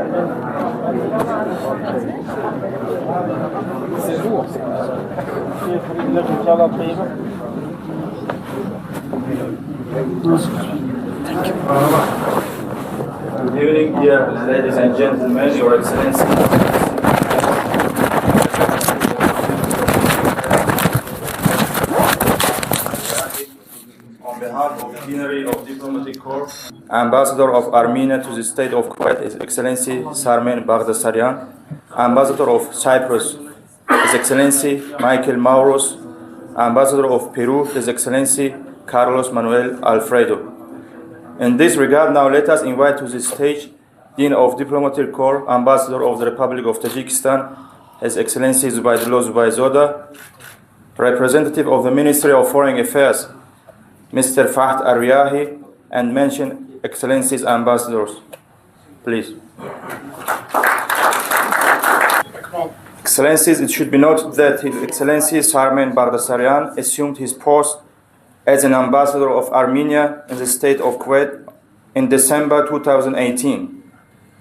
Good evening, dear ladies and gentlemen, Your Excellency. On behalf of the Plenary of Diplomatic Corps, Ambassador of Armenia to the State of Kuwait, His Excellency Sarmen Baghdasaryan, Ambassador of Cyprus, His Excellency Michael Mauros, Ambassador of Peru, His Excellency Carlos Manuel Alfredo. In this regard, now let us invite to the stage Dean of Diplomatic Corps, Ambassador of the Republic of Tajikistan, His Excellency Zubaydullah Zubayzoda, Representative of the Ministry of Foreign Affairs, Mr. Fahd Aryahi, and mentioned Excellencies Ambassadors. Please. Excellencies, it should be noted that His Excellency Sarmen Baghdasaryan assumed his post as an ambassador of Armenia in the state of Kuwait in December 2018.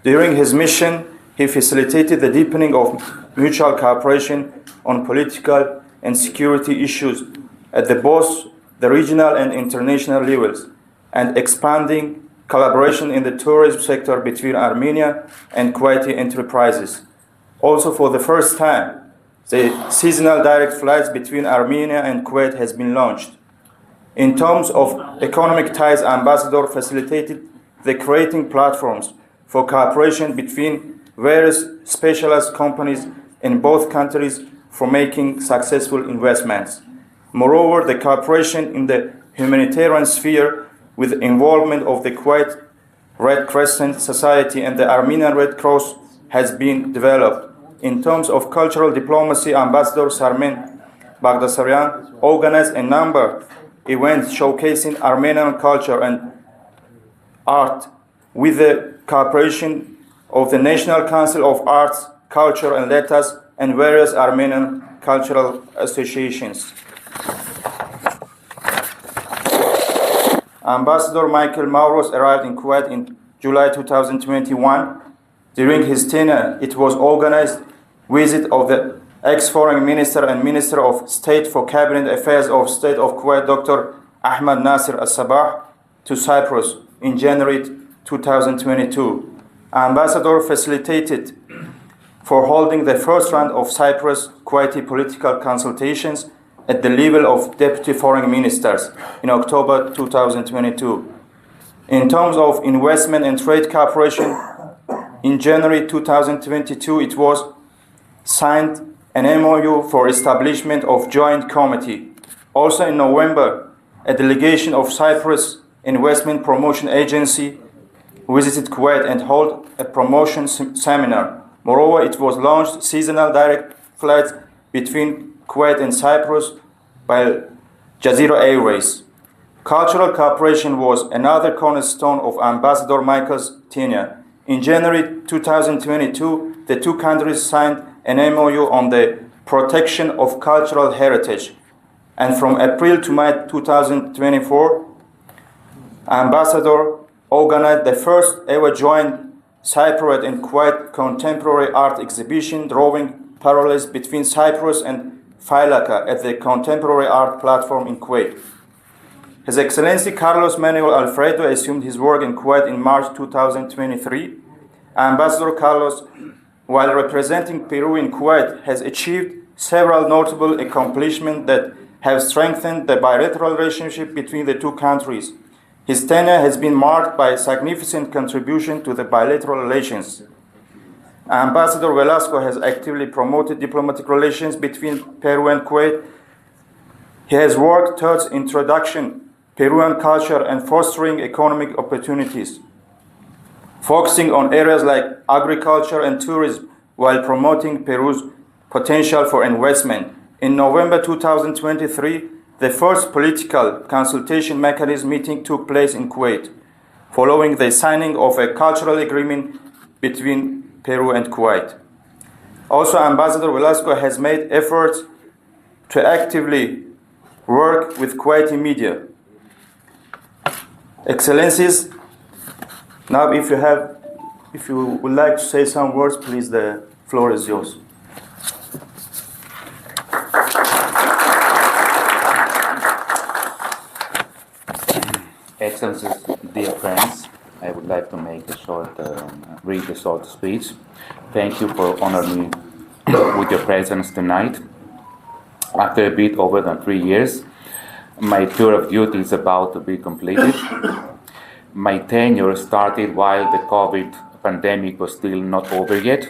During his mission, he facilitated the deepening of mutual cooperation on political and security issues at both the regional and international levels, and expanding collaboration in the tourism sector between Armenia and Kuwaiti enterprises. Also, for the first time, the seasonal direct flights between Armenia and Kuwait has been launched. In terms of economic ties, Ambassador facilitated the creating platforms for cooperation between various specialized companies in both countries for making successful investments. Moreover, the cooperation in the humanitarian sphere with the involvement of the Kuwait Red Crescent Society and the Armenian Red Cross has been developed. In terms of cultural diplomacy, Ambassador Sarmen Baghdasaryan organized a number of events showcasing Armenian culture and art with the cooperation of the National Council of Arts, Culture and Letters and various Armenian cultural associations. Ambassador Michael Mauros arrived in Kuwait in July 2021. During his tenure, it was organized visit of the ex-foreign minister and Minister of State for Cabinet Affairs of State of Kuwait, Dr. Ahmad Nasir Al-Sabah, to Cyprus in January 2022. Ambassador facilitated for holding the first round of Cyprus-Kuwaiti political consultations at the level of Deputy Foreign Ministers in October 2022. In terms of investment and trade cooperation, in January 2022, it was signed an MOU for establishment of joint committee. Also in November, a delegation of Cyprus Investment Promotion Agency visited Kuwait and held a promotion seminar. Moreover, it was launched seasonal direct flights between Kuwait and Cyprus by Jazeera Airways. Cultural cooperation was another cornerstone of Ambassador Michael's tenure. In January 2022, the two countries signed an MOU on the protection of cultural heritage. And from April to May 2024, Ambassador organized the first ever joint Cypriot and Kuwait contemporary art exhibition, drawing parallels between Cyprus and Failaka at the Contemporary Art Platform in Kuwait. His Excellency Carlos Manuel Alfredo assumed his work in Kuwait in March 2023. Ambassador Carlos, while representing Peru in Kuwait, has achieved several notable accomplishments that have strengthened the bilateral relationship between the two countries. His tenure has been marked by a significant contribution to the bilateral relations. Ambassador Velasco has actively promoted diplomatic relations between Peru and Kuwait. He has worked towards introduction Peruvian culture and fostering economic opportunities, focusing on areas like agriculture and tourism while promoting Peru's potential for investment. In November 2023, the first political consultation mechanism meeting took place in Kuwait, following the signing of a cultural agreement between Peru and Kuwait. Also, Ambassador Velasco has made efforts to actively work with Kuwaiti media. Excellencies, now if you have If you would like to say some words, please, the floor is yours. Excellencies, dear friends, I would like to read a short speech. Thank you for honoring me with your presence tonight. After a bit over than 3 years, my tour of duty is about to be completed. My tenure started while the COVID pandemic was still not over yet.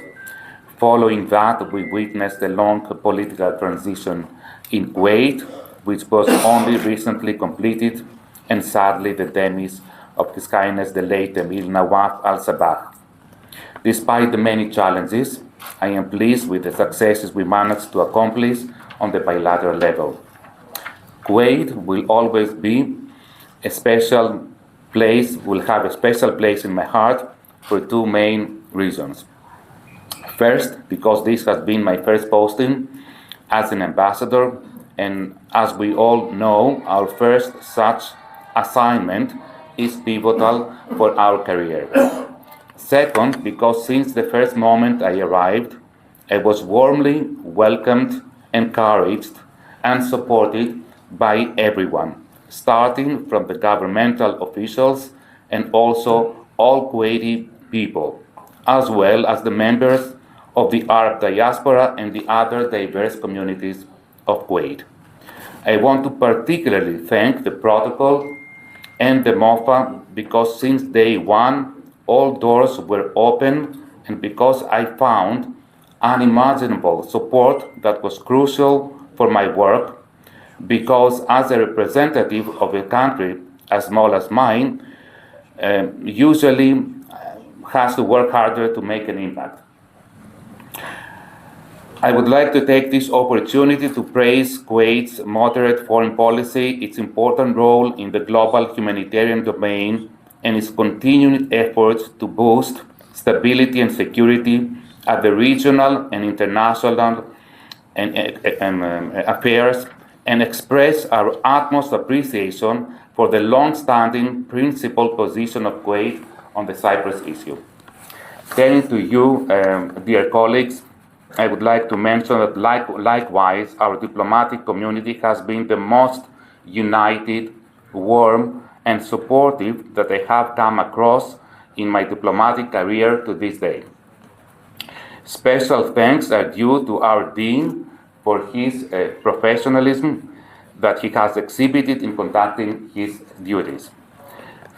Following that, we witnessed a long political transition in Kuwait, which was only recently completed, and sadly the demise of His Highness the late Emir Nawaf al-Sabah. Despite the many challenges, I am pleased with the successes we managed to accomplish on the bilateral level. Kuwait will always be a special place, will have a special place in my heart for two main reasons. First, because this has been my first posting as an ambassador, and as we all know, our first such assignment is pivotal for our career. Second, because since the first moment I arrived, I was warmly welcomed, encouraged, and supported by everyone, starting from the governmental officials and also all Kuwaiti people, as well as the members of the Arab diaspora and the other diverse communities of Kuwait. I want to particularly thank the protocol and the MOFA because since day one, all doors were open and because I found unimaginable support that was crucial for my work, because as a representative of a country as small as mine, usually has to work harder to make an impact. I would like to take this opportunity to praise Kuwait's moderate foreign policy, its important role in the global humanitarian domain, and its continuing efforts to boost stability and security at the regional and international affairs, and express our utmost appreciation for the long-standing principled position of Kuwait on the Cyprus issue. Turning to you, dear colleagues, I would like to mention that likewise, our diplomatic community has been the most united, warm, and supportive that I have come across in my diplomatic career to this day. Special thanks are due to our Dean for his professionalism that he has exhibited in conducting his duties.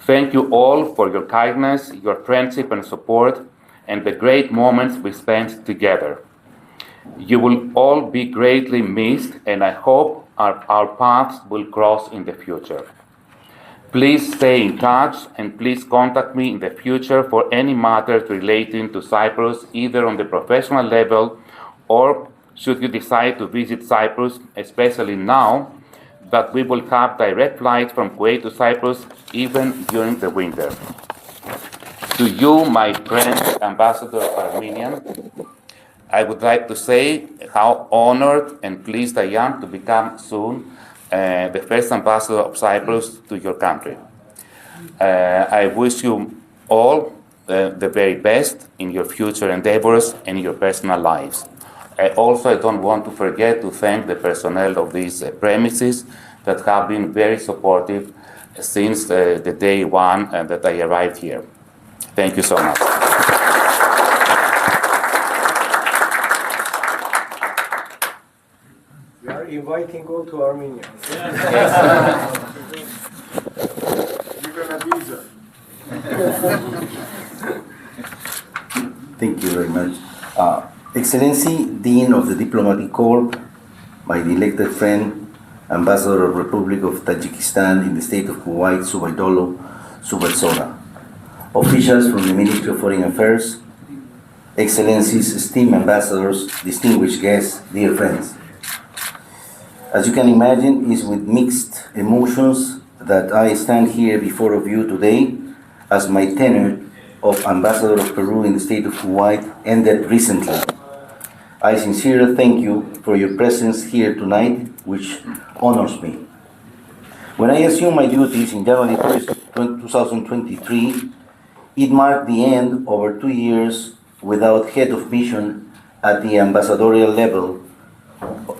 Thank you all for your kindness, your friendship and support, and the great moments we spent together. You will all be greatly missed, and I hope our paths will cross in the future. Please stay in touch and please contact me in the future for any matters relating to Cyprus, either on the professional level or should you decide to visit Cyprus, especially now that we will have direct flights from Kuwait to Cyprus even during the winter. To you, my friend, Ambassador of Armenia, I would like to say how honored and pleased I am to become soon the first ambassador of Cyprus to your country. I wish you all the very best in your future endeavors and in your personal lives. I don't want to forget to thank the personnel of these premises that have been very supportive since the day one that I arrived here. Thank you so much. We are inviting all to Armenia. You're gonna be there. Thank you very much. Excellency, Dean of the Diplomatic Corps, my elected friend, Ambassador of the Republic of Tajikistan in the state of Kuwait, Subaidullo Subatsona, officials from the Ministry of Foreign Affairs, Excellencies, esteemed ambassadors, distinguished guests, dear friends. As you can imagine, it's with mixed emotions that I stand here before of you today, as my tenure of Ambassador of Peru in the state of Kuwait ended recently. I sincerely thank you for your presence here tonight, which honors me. When I assumed my duties in January 1st, 2023, It marked the end over 2 years without head of mission at the ambassadorial level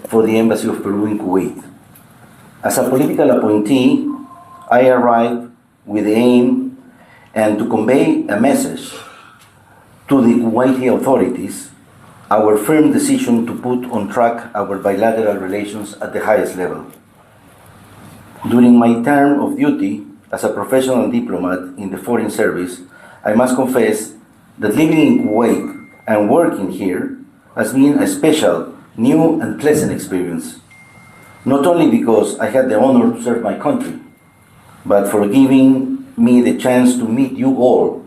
for the Embassy of Peru in Kuwait. As a political appointee, I arrived with the aim and to convey a message to the Kuwaiti authorities, our firm decision to put on track our bilateral relations at the highest level. During my term of duty as a professional diplomat in the Foreign Service, I must confess that living in Kuwait and working here has been a special, new and pleasant experience. Not only because I had the honor to serve my country, but for giving me the chance to meet you all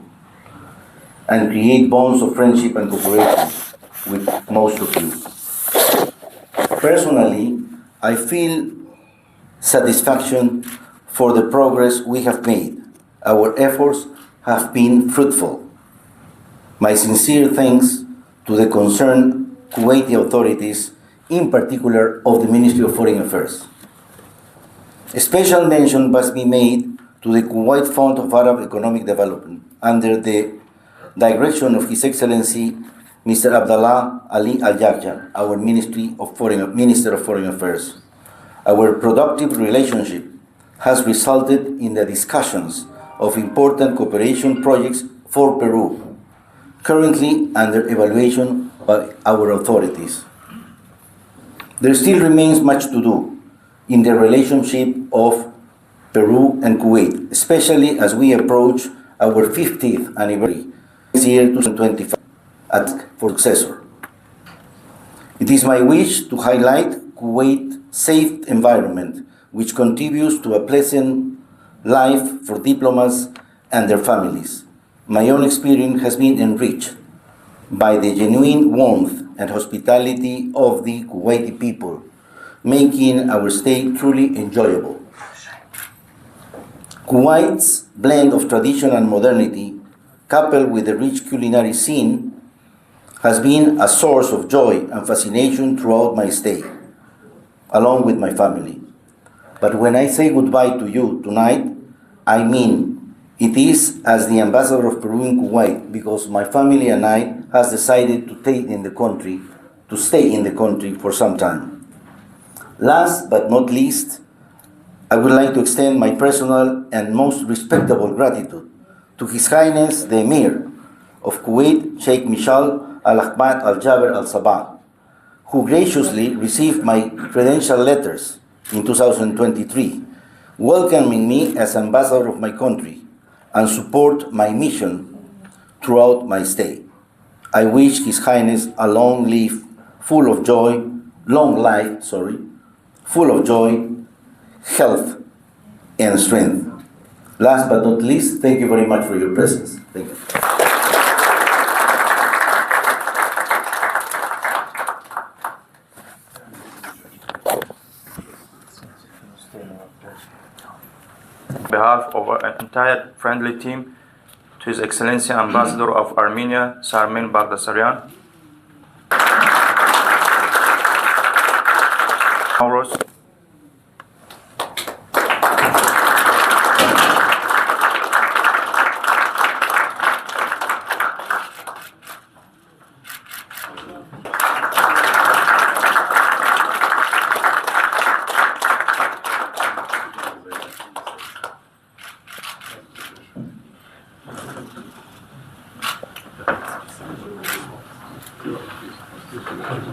and create bonds of friendship and cooperation with most of you. Personally, I feel satisfaction for the progress we have made. Our efforts have been fruitful. My sincere thanks to the concerned Kuwaiti authorities, in particular of the Ministry of Foreign Affairs. A special mention must be made to the Kuwait Fund of Arab Economic Development under the direction of His Excellency Mr. Abdallah Ali Al-Jarjah, our Minister of Foreign Affairs. Our productive relationship has resulted in the discussions of important cooperation projects for Peru, currently under evaluation by our authorities. There still remains much to do in the relationship of Peru and Kuwait, especially as we approach our 50th anniversary this year 2025 for successor. It is my wish to highlight Kuwait's safe environment, which contributes to a pleasant life for diplomats and their families. My own experience has been enriched by the genuine warmth and hospitality of the Kuwaiti people, making our stay truly enjoyable. Kuwait's blend of tradition and modernity, coupled with the rich culinary scene, has been a source of joy and fascination throughout my stay, along with my family. But when I say goodbye to you tonight, I mean it is as the ambassador of Peru in Kuwait, because my family and I has decided to stay in the country for some time. Last but not least, I would like to extend my personal and most respectable gratitude to His Highness the Emir of Kuwait, Sheikh Mishal Al-Ahmad Al-Jaber Al-Sabah, who graciously received my credential letters in 2023, welcoming me as ambassador of my country and support my mission throughout my stay. I wish His Highness a long life, full of joy, health, and strength. Last but not least, thank you very much for your presence. Thank you. On behalf of our entire friendly team, to His Excellency Ambassador of Armenia, Sarmen Bagdasaryan, Mauros,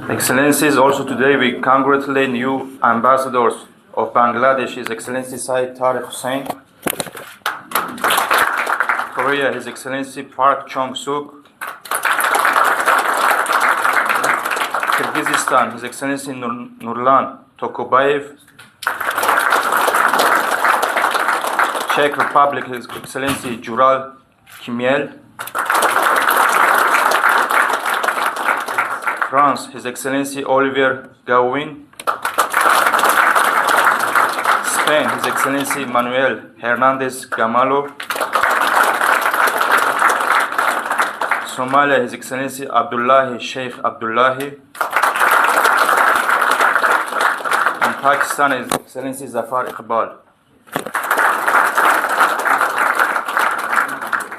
Excellencies, also today we congratulate new ambassadors of Bangladesh, His Excellency Syed Tariq Hussain, Korea, His Excellency Park Chung-suk, Kyrgyzstan, His Excellency Nurlan Tokobayev, Czech Republic, His Excellency Jural Kimiel, France, His Excellency Olivier Gauwin, Spain, His Excellency Manuel Hernandez Gamalo, Somalia, His Excellency Abdullahi Sheikh Abdullahi, and Pakistan, His Excellency Zafar Iqbal.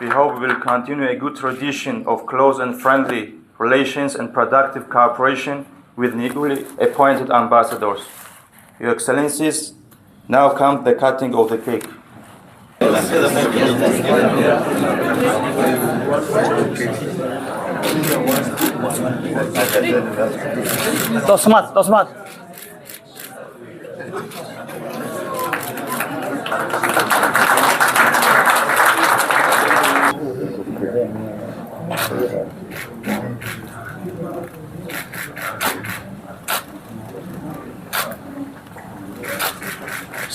We hope we will continue a good tradition of close and friendly relations and productive cooperation with newly appointed ambassadors. Your Excellencies, now comes the cutting of the cake. Tosmat, Tosmat.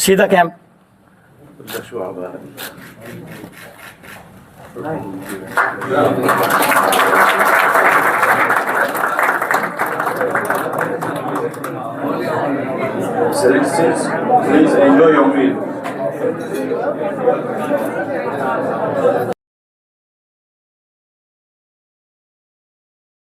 See the camp. Excellencies, please enjoy your meal.